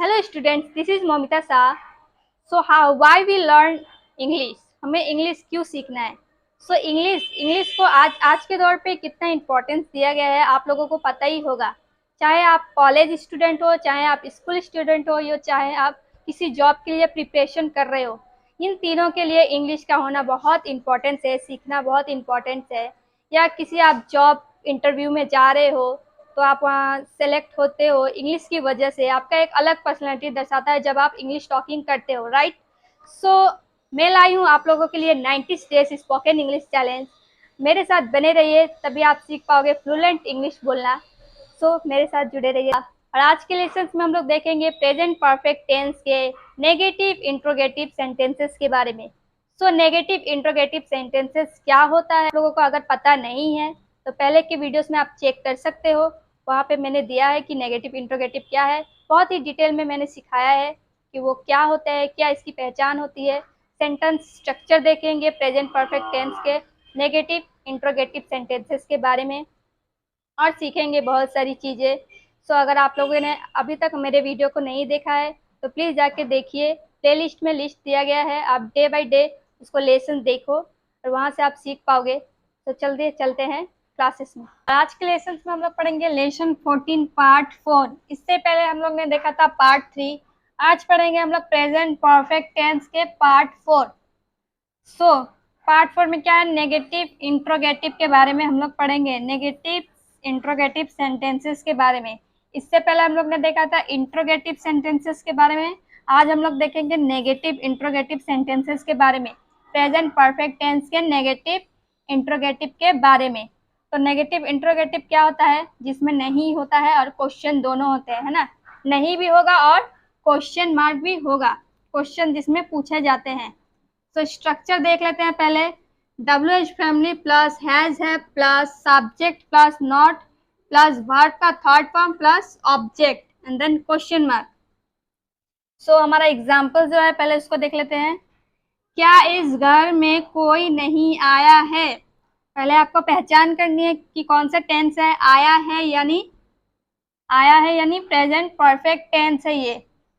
Hello students, this is Momita Shah. So how why we learn English, हमें English क्यों सीखना है। सो इंग्लिश को आज के दौर पे कितना इम्पोर्टेंस दिया गया है आप लोगों को पता ही होगा। चाहे आप कॉलेज स्टूडेंट हो, चाहे आप स्कूल स्टूडेंट हो, या चाहे आप किसी जॉब के लिए प्रिपरेशन कर रहे हो, इन तीनों के लिए इंग्लिश का होना बहुत इम्पोर्टेंस है, सीखना बहुत इम्पोर्टेंस है। या किसी आप जॉब इंटरव्यू में जा रहे हो तो आप वहाँ सेलेक्ट होते हो इंग्लिश की वजह से, आपका एक अलग पर्सनैलिटी दर्शाता है जब आप इंग्लिश टॉकिंग करते हो, राइट। सो मैं लाई हूँ आप लोगों के लिए 90 डेज स्पोकन इंग्लिश चैलेंज। मेरे साथ बने रहिए, तभी आप सीख पाओगे फ्लुएंट इंग्लिश बोलना। सो मेरे साथ जुड़े रहिए। और आज के लेसन में हम लोग देखेंगे प्रेजेंट परफेक्ट टेंस के नेगेटिव इंट्रोगेटिव सेंटेंसेस के बारे में। सो नेगेटिव इंट्रोगेटिव सेंटेंसेस क्या होता है, लोगों को अगर पता नहीं है तो पहले के वीडियोस में आप चेक कर सकते हो, वहाँ पे मैंने दिया है कि नेगेटिव इंट्रोगेटिव क्या है। बहुत ही डिटेल में मैंने सिखाया है कि वो क्या होता है, क्या इसकी पहचान होती है। सेंटेंस स्ट्रक्चर देखेंगे प्रेजेंट परफेक्ट टेंस के नेगेटिव इंट्रोगेटिव सेंटेंसेस के बारे में, और सीखेंगे बहुत सारी चीज़ें। सो अगर आप लोगों ने अभी तक मेरे वीडियो को नहीं देखा है तो प्लीज़ जाके देखिए, प्लेलिस्ट में लिस्ट दिया गया है, आप डे बाय डे उसको लेसन देखो और वहाँ से आप सीख पाओगे। तो चलते हैं क्लासेस में। आज के लेसन में हम लोग पढ़ेंगे लेसन 14 पार्ट 4। इससे पहले हम लोग ने देखा था पार्ट 3। आज पढ़ेंगे हम लोग प्रेजेंट परफेक्ट टेंस के पार्ट 4। सो पार्ट 4 में क्या है, नेगेटिव इंट्रोगेटिव के बारे में हम लोग पढ़ेंगे, नेगेटिव इंट्रोगेटिव सेंटेंसेस के बारे में। इससे पहले हम लोग ने देखा था इंट्रोगेटिव सेंटेंसेस के बारे में। आज हम लोग देखेंगे नेगेटिव इंट्रोगेटिव सेंटेंसेस के बारे में, प्रेजेंट परफेक्ट टेंस के नेगेटिव इंट्रोगेटिव के बारे में। तो नेगेटिव इंट्रोगेटिव क्या होता है, जिसमें नहीं होता है और क्वेश्चन दोनों होते हैं, है ना। नहीं भी होगा और क्वेश्चन मार्क भी होगा, क्वेश्चन जिसमें पूछे जाते हैं। तो स्ट्रक्चर देख लेते हैं पहले। WH फैमिली प्लस हैज है plus subject plus not plus verb का third form plus object and then question mark. So हमारा एग्जाम्पल जो है पहले उसको देख लेते हैं। क्या इस घर में कोई नहीं आया है। पहले आपको पहचान करनी है कि कौन सा टेंस है। आया है यानी प्रेजेंट परफेक्ट टेंस है ये,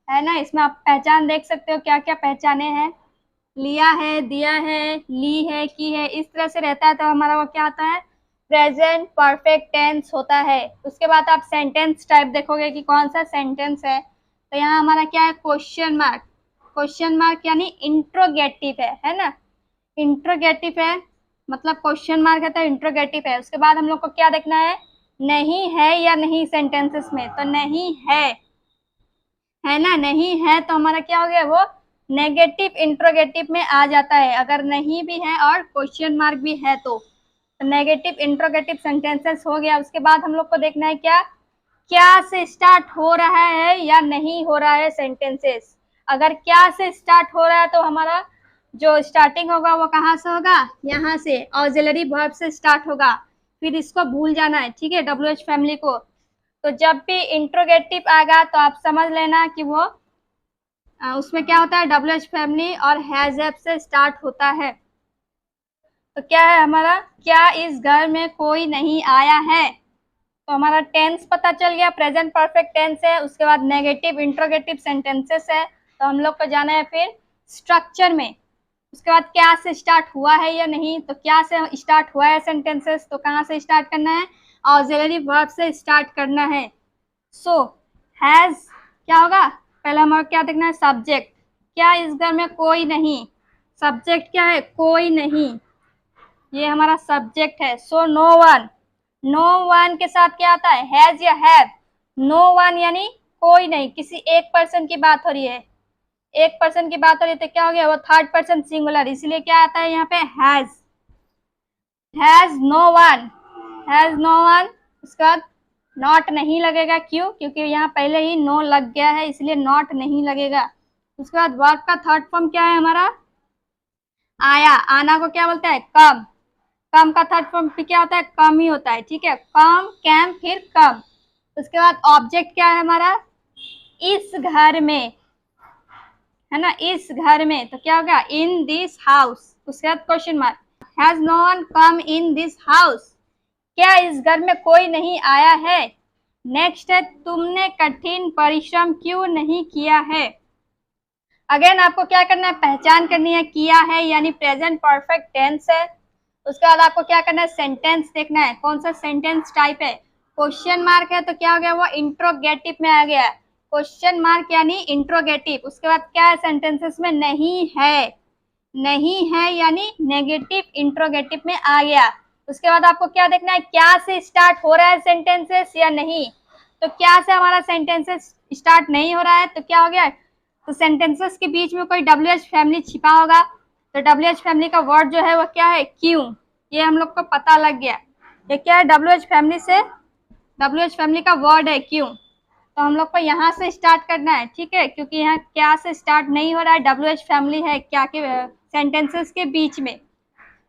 है ना। इसमें आप पहचान देख सकते हो, क्या क्या पहचाने हैं। लिया है, दिया है, ली है, की है, इस तरह से रहता है तो हमारा वो क्या आता है, प्रेजेंट परफेक्ट टेंस होता है। उसके बाद आप सेंटेंस टाइप देखोगे कि कौन सा सेंटेंस है, तो यहाँ हमारा क्या है, क्वेश्चन मार्क। क्वेश्चन मार्क यानी इंट्रोगेटिव है ना। इंट्रोगेटिव है मतलब क्वेश्चन मार्क है तो इंट्रोगेटिव है। उसके बाद हम लोग को क्या देखना है, नहीं है या नहीं सेंटेंसेस में, तो नहीं है ना। नहीं है तो हमारा क्या हो गया, वो नेगेटिव इंट्रोगेटिव में आ जाता है। अगर नहीं भी है और क्वेश्चन मार्क भी है तो नेगेटिव इंट्रोगेटिव सेंटेंसेस हो गया। उसके बाद हम लोग को देखना है क्या से स्टार्ट हो रहा है या नहीं हो रहा है सेंटेंसेस। अगर क्या से स्टार्ट हो रहा है तो हमारा जो स्टार्टिंग होगा वो कहाँ से होगा, यहाँ से ऑक्सिलरी वर्ब से स्टार्ट होगा। फिर इसको भूल जाना है, ठीक है, WH फैमिली को। तो जब भी इंट्रोगेटिव आएगा तो आप समझ लेना कि वो उसमें क्या होता है, WH फैमिली और हैज हैव से स्टार्ट होता है। तो क्या है हमारा, क्या इस घर में कोई नहीं आया है। तो हमारा टेंस पता चल गया, प्रेजेंट परफेक्ट टेंस है। उसके बाद नेगेटिव इंट्रोगेटिव सेंटेंसेस है, तो हम लोग को जाना है फिर स्ट्रक्चर में। उसके बाद क्या से स्टार्ट हुआ है या नहीं, तो क्या से स्टार्ट हुआ है सेंटेंसेस, तो कहाँ से स्टार्ट करना है, ऑक्सिलरी वर्ब से स्टार्ट करना है। सो हैज क्या होगा, पहले हमारा क्या देखना है, सब्जेक्ट। क्या इस घर में कोई नहीं, सब्जेक्ट क्या है, कोई नहीं, ये हमारा सब्जेक्ट है। So no one, no one के साथ क्या आता है, हैज या हैव। नो वन यानी कोई नहीं, किसी एक पर्सन की बात हो रही है, एक पर्सन की बात हो रही है तो क्या हो गया, वो थर्ड पर्सन सिंगुलर, इसलिए क्या आता है यहाँ पे, has no one, has no one. उसके बाद नॉट नहीं लगेगा, क्यों, क्योंकि यहाँ पहले ही नो लग गया है, इसलिए नॉट नहीं लगेगा। उसके बाद वर्ब का थर्ड फॉर्म क्या है हमारा, आया। आना को क्या बोलते हैं, कम। कम का थर्ड फॉर्म भी क्या होता है, कम ही होता है, ठीक है, कम कैम फिर कम। उसके बाद ऑब्जेक्ट क्या है हमारा, इस घर में, है ना, इस घर में, तो क्या होगा, इन दिस हाउस। उसके बाद question mark, has no one come in this house. क्या इस घर में कोई नहीं आया है। नेक्स्ट है तुमने कठिन परिश्रम क्यों नहीं किया है। अगेन आपको क्या करना है, पहचान करनी है, किया है यानी प्रेजेंट परफेक्ट टेंस है। उसके बाद आपको क्या करना है, सेंटेंस देखना है, कौन सा सेंटेंस टाइप है। क्वेश्चन मार्क है तो क्या हो गया, वो इंट्रोगेटिव में आ गया। क्वेश्चन मार्क यानी इंट्रोगेटिव। उसके बाद क्या है, सेंटेंसेस में नहीं है, नहीं है यानी नेगेटिव इंट्रोगेटिव में आ गया। उसके बाद आपको क्या देखना है, क्या से स्टार्ट हो रहा है सेंटेंसेस या नहीं। तो क्या से हमारा सेंटेंसेस स्टार्ट नहीं हो रहा है तो क्या हो गया, तो सेंटेंसेस के बीच में कोई WH फैमिली छिपा होगा। तो WH फैमिली का वर्ड जो है वो क्या है, क्यों। ये हम लोग को पता लग गया, ये क्या है, WH फैमिली से, WH फैमिली का वर्ड है क्यों। तो हम लोग को यहाँ से स्टार्ट करना है, ठीक है, क्योंकि यहाँ क्या से स्टार्ट नहीं हो रहा है, WH फैमिली है क्या के सेंटेंसेस के बीच में।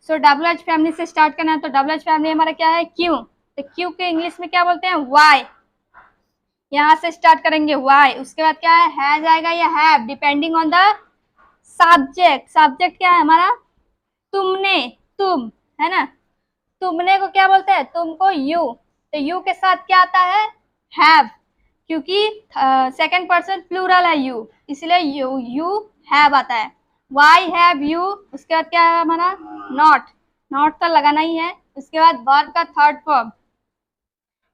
सो WH फैमिली से स्टार्ट करना है, तो WH फैमिली हमारा क्या है, क्यों। तो क्यों के इंग्लिश में क्या बोलते हैं, वाई। यहाँ से स्टार्ट करेंगे वाई। उसके बाद क्या है, हैज आएगा या have, depending on the subject. Subject क्या है हमारा, तुमने, तुम, है ना। तुमने को क्या बोलते हैं, तुमको यू। तो यू के साथ क्या आता है, हैव, क्योंकि सेकंड पर्सन प्लूरल है यू, इसलिए यू हैव आता है। Why have you. उसके बाद क्या है हमारा, नॉट, नॉट तो लगाना ही है। उसके बाद वर्ब का थर्ड फॉर्म,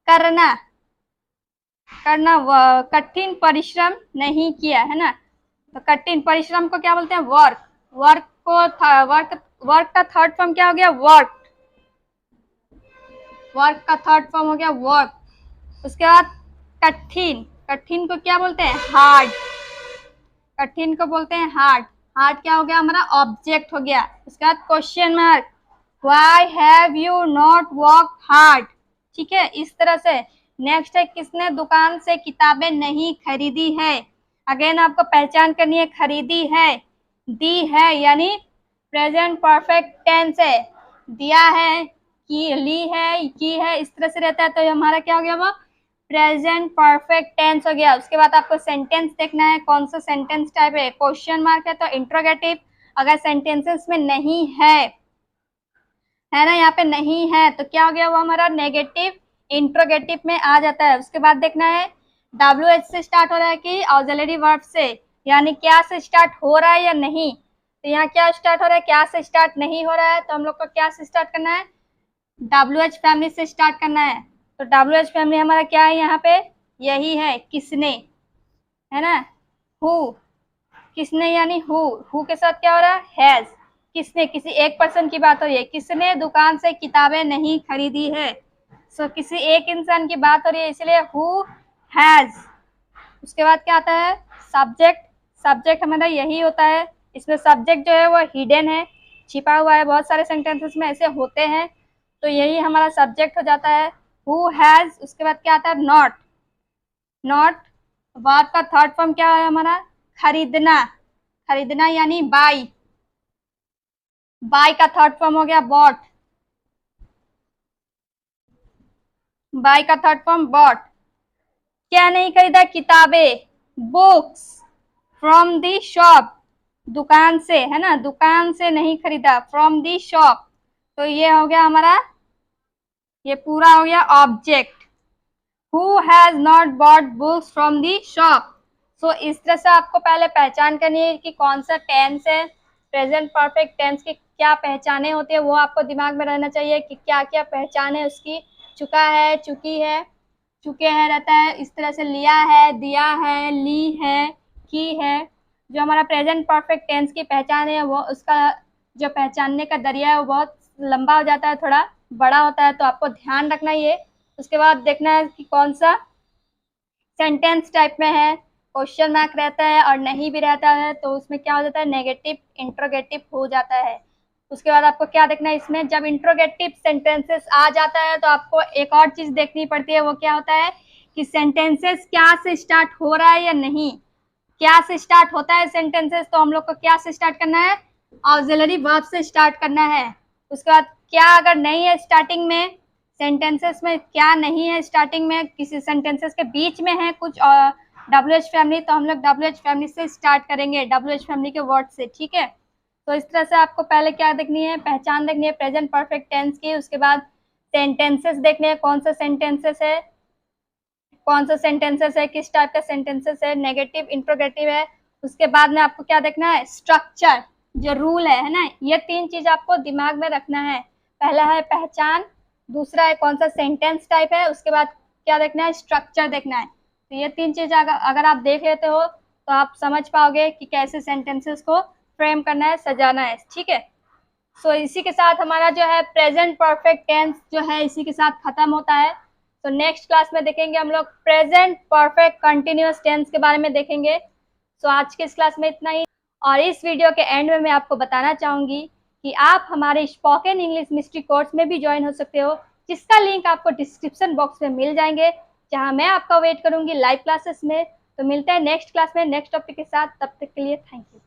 करना, करना, कठिन परिश्रम नहीं किया, है ना। तो कठिन परिश्रम को क्या बोलते हैं, वर्क। वर्क को वर्क, वर्क का थर्ड फॉर्म क्या हो गया, वर्क। वर्क का थर्ड फॉर्म हो गया वर्क। उसके बाद कठिन, कठिन को क्या बोलते हैं, हार्ड। कठिन को बोलते हैं हार्ड। हार्ड क्या हो गया हमारा, ऑब्जेक्ट हो गया। उसके बाद question mark, why have you not work hard. ठीक है, इस तरह से। नेक्स्ट है, किसने दुकान से किताबें नहीं खरीदी है। अगेन आपको पहचान करनी है, खरीदी है, दी है यानी प्रेजेंट परफेक्ट टेंस है, दिया है, की, ली है, की है, इस तरह से रहता है। तो हमारा क्या हो गया, वो प्रेजेंट परफेक्ट टेंस हो गया। उसके बाद आपको सेंटेंस देखना है, कौन सा सेंटेंस टाइप है। क्वेश्चन मार्क है तो इंट्रोगेटिव। अगर सेंटेंसेस में नहीं है ना, यहाँ पे नहीं है तो क्या हो गया, वो हमारा नेगेटिव इंट्रोगेटिव में आ जाता है। उसके बाद देखना है WH से स्टार्ट हो रहा है कि ऑक्सिलरी वर्ब से, यानी क्या से स्टार्ट हो रहा है या नहीं। तो यहाँ क्या स्टार्ट हो रहा है, क्या से स्टार्ट नहीं हो रहा है, तो हम लोग को क्या से स्टार्ट करना है, WH फैमिली से स्टार्ट करना है। तो WH फैमिली हमारा क्या है यहाँ पे, यही है, किसने, है ना, हु। किसने यानी हु के साथ क्या हो रहा है, हैज। किसने, किसी एक पर्सन की बात हो रही है, किसने दुकान से किताबें नहीं खरीदी है। सो किसी एक इंसान की बात हो रही है, इसलिए हु हैज। उसके बाद क्या आता है, सब्जेक्ट। सब्जेक्ट हमारा यही होता है, इसमें सब्जेक्ट जो है वो हिडन है, छिपा हुआ है, बहुत सारे सेंटेंसेस में ऐसे होते हैं। तो यही हमारा सब्जेक्ट हो जाता है, हु हैज। उसके बाद क्या आता है, नॉट। नॉट वर्ब का थर्ड फॉर्म क्या है हमारा, खरीदना। खरीदना यानी बाई। बाई का थर्ड फॉर्म हो गया बॉट। बाई का थर्ड फॉर्म बॉट। क्या नहीं खरीदा, किताबें, बुक्स, फ्रॉम दी शॉप, दुकान से, है ना, दुकान से नहीं खरीदा, फ्रॉम दी शॉप। तो ये हो गया हमारा, ये पूरा हो गया object. Who has not bought books from the shop. सो इस तरह से आपको पहले पहचान करनी है कि कौन सा टेंस है, प्रेजेंट परफेक्ट टेंस की क्या पहचाने होती है, वो आपको दिमाग में रहना चाहिए कि क्या क्या पहचान है उसकी। चुका है, चुकी है, चुके हैं रहता है, इस तरह से लिया है, दिया है, ली है, की है। जो हमारा प्रेजेंट परफेक्ट टेंस की पहचान है, वो उसका जो पहचानने का दरिया है वो बहुत लंबा हो जाता है, थोड़ा बड़ा होता है, तो आपको ध्यान रखना ये। उसके बाद देखना है कि कौन सा सेंटेंस टाइप में है, क्वेश्चन मार्क रहता है और नहीं भी रहता है तो उसमें क्या हो जाता है, नेगेटिव इंट्रोगेटिव हो जाता है। उसके बाद आपको क्या देखना है, इसमें जब इंट्रोगेटिव सेंटेंसेस आ जाता है तो आपको एक और चीज देखनी पड़ती है, वो क्या होता है कि सेंटेंसेस क्या से स्टार्ट हो रहा है या नहीं। क्या से स्टार्ट होता है सेंटेंसेस, तो हम लोग को क्या से स्टार्ट करना है, ऑक्सिलरी वर्ब से स्टार्ट करना है। उसके बाद क्या अगर नहीं है स्टार्टिंग में, सेंटेंसेस में क्या नहीं है स्टार्टिंग में, किसी सेंटेंसेस के बीच में है कुछ WH फैमिली, तो हम लोग WH फैमिली से स्टार्ट करेंगे, WH फैमिली के वर्ड से, ठीक है। तो इस तरह से आपको पहले क्या देखनी है, पहचान देखनी है प्रेजेंट परफेक्ट टेंस की। उसके बाद सेंटेंसेस देखने हैं, कौन सा सेंटेंसेस है, कौन सा सेंटेंसेस है, किस टाइप का सेंटेंसेस है, नेगेटिव, इंट्रोगेटिव है। उसके बाद में आपको क्या देखना है, स्ट्रक्चर, जो रूल है ना, ये 3 चीज आपको दिमाग में रखना है। पहला है पहचान, दूसरा है कौन सा सेंटेंस टाइप है, उसके बाद क्या देखना है, स्ट्रक्चर देखना है। तो ये 3 चीज अगर आप देख लेते हो तो आप समझ पाओगे कि कैसे सेंटेंसेस को फ्रेम करना है, सजाना है। ठीक है, सो इसी के साथ हमारा जो है प्रेजेंट परफेक्ट टेंस जो है इसी के साथ खत्म होता है। तो नेक्स्ट क्लास में देखेंगे हम लोग प्रेजेंट परफेक्ट कंटिन्यूअस टेंस के बारे में देखेंगे। सो आज के इस क्लास में इतना ही, और इस वीडियो के एंड में मैं आपको बताना चाहूंगी कि आप हमारे स्पोकन इंग्लिश मिस्ट्री कोर्स में भी ज्वाइन हो सकते हो, जिसका लिंक आपको डिस्क्रिप्शन बॉक्स में मिल जाएंगे, जहां मैं आपका वेट करूंगी लाइव क्लासेस में। तो मिलते हैं नेक्स्ट क्लास में नेक्स्ट टॉपिक के साथ, तब तक के लिए थैंक यू।